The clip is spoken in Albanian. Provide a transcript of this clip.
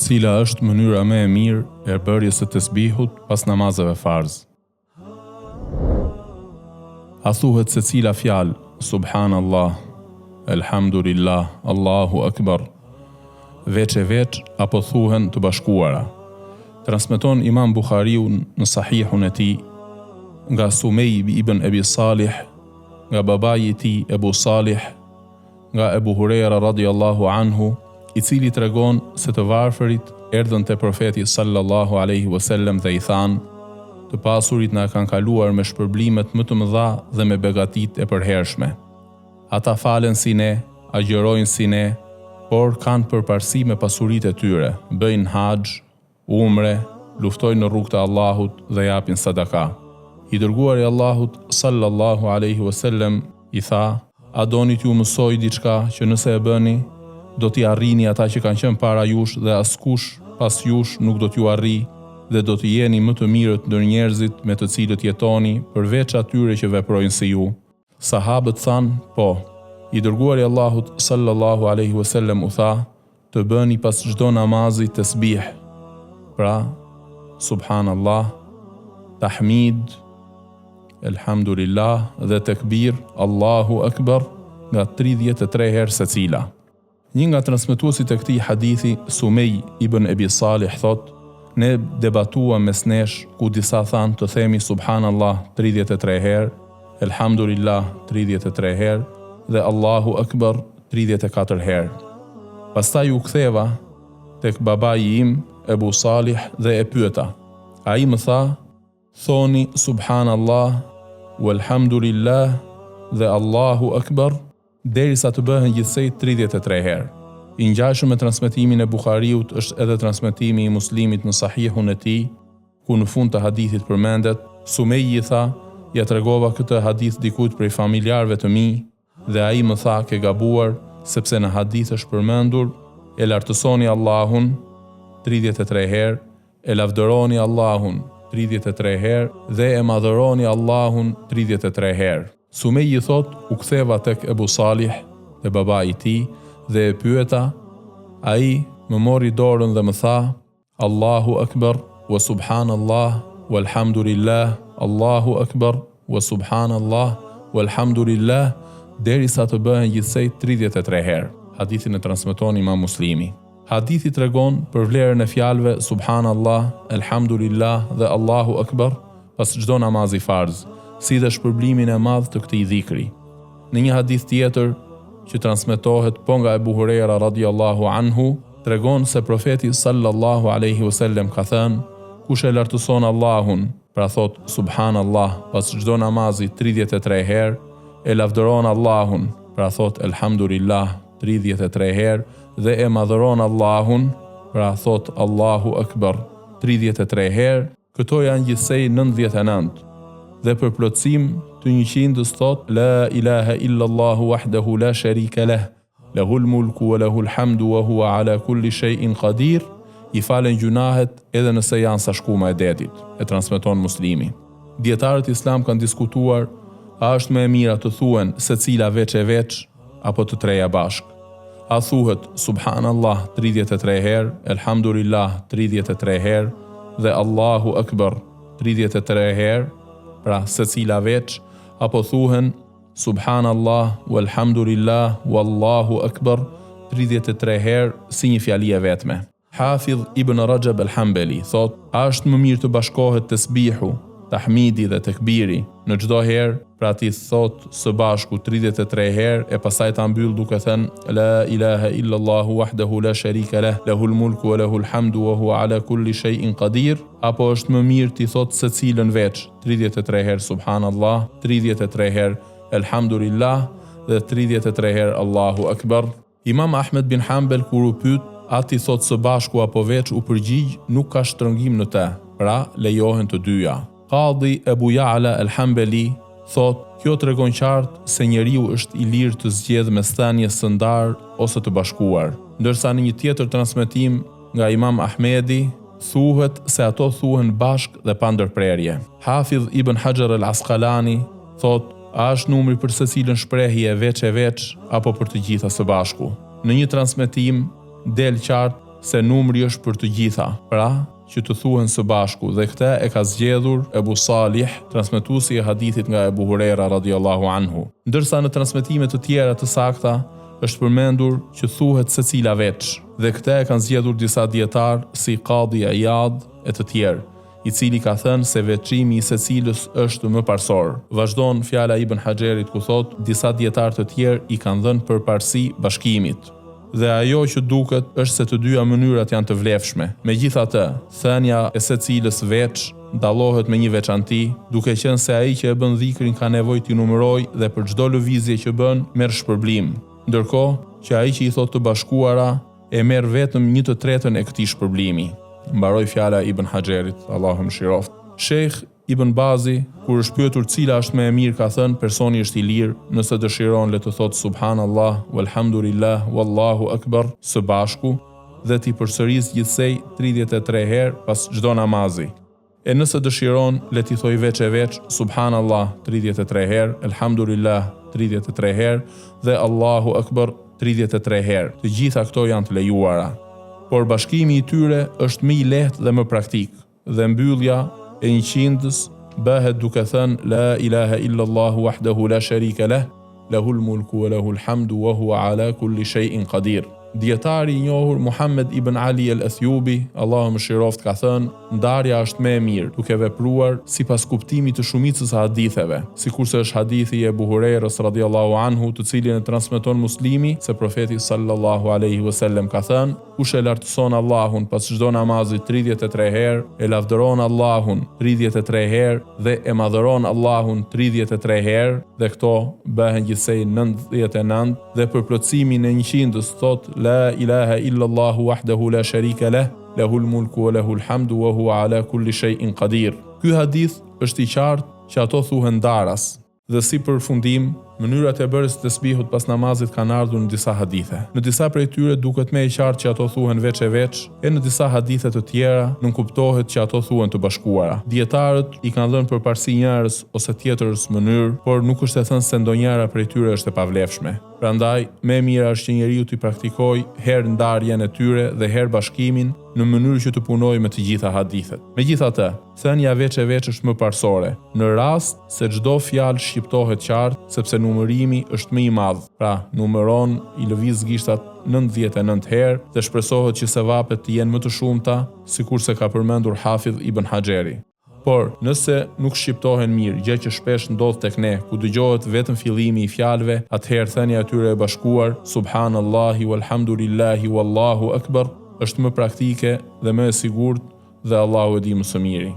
Cila është mënyra më e mirë e bërjes së tesbihut pas namazeve farz? A thuhet se cila fjalë, subhanallah, elhamdulillah, Allahu akbar, veç e veç apo thuhen të bashkuara? Transmeton Imam Buhariu në Sahihun e tij nga Sumej ibn Abi Salih, nga babai i tij Ebu Salih, nga Ebu Hurera radhiyallahu anhu, i cili tregon se të varfërit erdhën te profeti sallallahu alaihi wasallam dhe i thanë: të pasurit na kanë kaluar me shpërblimet më të mëdha dhe me begatit e përhershme. Ata falen si ne, agjerojnë si ne, por kanë përparësi me pasuritë e tyre, bëjnë haxh, umre, luftojnë në rrugën e Allahut dhe japin sadaka. I dërguari i Allahut sallallahu alaihi wasallam i tha: a doni t'ju mësoj diçka që nëse e bëni, do t'i arrini ata që kanë qenë para jush dhe askush pas jush nuk do t'ju arri, dhe do t'i jeni më të mirët ndër njerëzit me të cilët jetoni, përveç atyre që veprojnë si ju. Sahabët thanë: po. I dërguari i Allahut sallallahu alaihi wasallam u tha: të bëni pas çdo namazi tasbih. Pra, subhanallah, tahmid, elhamdulillah dhe tekbir, Allahu akbar, nga 33 herë secila. Një nga transmetuesit e këtij hadithi, Sumej ibn Abi Salih thot: ne debatuam mes nesh, ku disa thanë të themi subhanallah 33 herë, elhamdulillah 33 herë dhe Allahu akbar 34 herë. Pastaj u ktheva tek babai im Ebu Salih dhe e pyeta. Ai më tha: thoni subhanallah, walhamdulillah dhe Allahu akbar derisa të bëhen gjithsej 33 herë. I ngjashëm me transmetimin e Buhariut është edhe transmetimi i Muslimit në Sahihun e tij, ku në fund të hadithit përmendet: Sumeji i tha: ja tregova këtë hadith dikujt prej familjarëve të mi, dhe ai më tha: ke gabuar, sepse në hadith është përmendur: e lartësoni Allahun 33 herë, e lavdëroni Allahun 33 herë dhe e madhëroni Allahun 33 herë. Sumeji thot: u ktheva tek Ebu Salih dhe babai i tij dhe e pyeta. Ai më mori dorën dhe më tha: Allahu akbar wa subhanallah walhamdulillah, Allahu akbar wa subhanallah walhamdulillah, derisa të bëhen gjithsej 33 herë. Hadithin e transmeton Imam Muslimi. Hadithi tregon për vlerën e fjalëve subhanallah, elhamdulillah dhe Allahu akbar pas çdo namazi farz, si dhe shpërblimin e madh të këtij dhikri. Në një hadith tjetër që transmetohet po nga Ebu Hurera radhiyallahu anhu, tregon se profeti sallallahu alaihi wasallam ka thënë: kush e lartëson Allahun, pra thot subhanallah pas çdo namazi 33 herë, e lavdëron Allahun, pra thot elhamdulillah 33 herë, dhe e madhëron Allahun, pra thot Allahu akbar 33 herë, këto janë gjithsej 99. Dhe për plotësim të 100 thot: la ilaha illa Allahu wahdahu la sharika lah, lahul mulku wa lahul hamdu wa huwa ala kulli shay'in qadir, i falen gjunahet edhe nëse janë sa shkuma e detit, e transmeton Muslimi. Dietarët islam kanë diskutuar a është më e mira të thuhen secila veç e veç apo të treja bashk. A thuhet subhanallah 33 herë, elhamdulillah 33 herë dhe Allahu akbar 33 herë, pra secila veç, apo thuhen subhanallah walhamdulillah wallahu akbar 33 herë si një fjali e vetme. Hafidh Ibn Rajab al-Hanbali thot: a është më mirë të bashkohet tasbihu, tahmidi dhe tekbiri në çdo herë, pra ti thot së bashku 33 herë e pastaj ta mbyll duke thënë la ilaha illa Allahu wahdahu la sharika lah, lahul mulku wa lahul hamdu wa huwa ala kulli shay'in qadir, apo është më mirë ti thot secilën veç 33 herë subhanallah, 33 herë elhamdulillah dhe 33 herë Allahu akbar. Imam Ahmed bin Hanbel kur u pyet a ti thot së bashku apo veç, u përgjigj: nuk ka shtrëngim në të, pra lejohen të dyja. Qadhi Ebu Ja'la al-Hanbali thot: kjo tregon qartë se njeriu është i lirë të zgjedhë mes thënies së ndarë ose të bashkuar. Ndërsa në një tjetër transmetim nga Imam Ahmedi thuhet se ato thuhen bashk dhe pa ndërprerje. Hafidh Ibn Hajar al-Asqalani thot: a është numri për secilën shprehje veç e veç apo për të gjitha së bashku? Në një transmetim del qartë se numri është për të gjitha, pra që të thuhen së bashku, dhe këtë e ka zgjedhur Ebu Salih, transmetuesi i hadithit nga Ebu Huraira radhiyallahu anhu. Ndërsa në transmetime të tjera të sakta është përmendur që thuhet secila veç, dhe këtë e kanë zgjedhur disa dietar si Qadi Iyad e të tjerë, i cili ka thënë se veçimi i secilës është më parsor. Vazhdon fjala Ibn Haxherit ku thot, disa dietar të tjerë i kanë dhënë përparësi bashkimit. Dhe ajo që duket është se të dyja mënyrat janë të vlefshme. Megjithatë, thënia e secilës veç dallohet me një veçanti, duke qenë se ai që e bën dhikrin ka nevojë t'i numërojë dhe për çdo lëvizje që bën merr shpërblim, ndërkohë që ai që i thot të bashkuara e merr vetëm 1/3 e këtij shpërblimi. Mbaroi fjala Ibn Haxherit, Allahu mëshiroft. Sheikh Ibn Bazi, kur është pyetur cila është më e mirë, ka thënë personi është i lirë nëse dëshiron le të thotë subhanallah, walhamdulillah, wallahu akbar së bashku dhe t'i përsëris gjithsej 33 herë pas çdo namazi. E nëse dëshiron le t'i thoj veç e veç subhanallah 33 herë, alhamdulillah 33 herë dhe Allahu akbar 33 herë. Të gjitha këto janë të lejuara. Por bashkimi i tyre është më i lehtë dhe më praktik, dhe mbyllja e 100-s bëhet duke thënë la ilaha illallah wahdahu la sharika lah, lahul mulku wa lahul hamdu wa huwa ala kulli shay'in qadir. Dietari i njohur Muhammed ibn Ali al-Athjubi, Allahu mëshiroft, ka thënë, ndarja është më e mirë duke vepruar sipas kuptimit të shumicës së haditheve, sikurse është hadithi i Ebu Hurairës radhiyallahu anhu, të cilin e transmeton Muslimi, se profeti sallallahu alaihi wasallam ka thënë, kush e lartëson Allahun pas çdo namazi 33 herë, e lavdëron Allahun 33 herë dhe e madhëron Allahun 33 herë, dhe këto bëhen gjithsej 99, dhe për plotësimin e 100-s thot la ilaha illallah wahdahu la sharika lah, lahul mulku wa lahul hamdu wa huwa ala kulli shay'in qadir. Ky hadith është i qartë që ato thuhen daras, dhe si përfundim, mënyrat e bërjes të tasbihut pas namazit kanë ardhur në disa hadithe. Në disa prej tyre duket më e qartë që ato thuhen veç e veç, e në disa hadithe të tjera nënkuptohet që ato thuhen të bashkuara. Dietarët i kanë dhënë përparësi njërës ose tjetrës mënyrë, por nuk është e thënë se ndonjëra prej tyre është e pavlefshme. Prandaj, më e mira është që njeriu të praktikojë herë ndarjen e tyre dhe herë bashkimin në mënyrë që të punojë me të gjitha hadithet. Megjithatë, thënia veç e veç është më parsore, në rast se çdo fjalë shqiptohet qartë, sepse numërimi është më i madh. Pra, numëron i lëviz gishtat 99 herë dhe shpresohet që sevapet të jenë më të shumta, sikurse ka përmendur Hafidh Ibn Haxheri. Por, nëse nuk shqiptohen mirë, gjë që shpesh ndodh tek ne, ku dëgjohet vetëm fillimi i fjalëve, atëherë thënia e tyre e bashkuar, subhanallahi walhamdulillahi wallahu akbar, është më praktike dhe më e sigurt, dhe Allahu e di më së miri.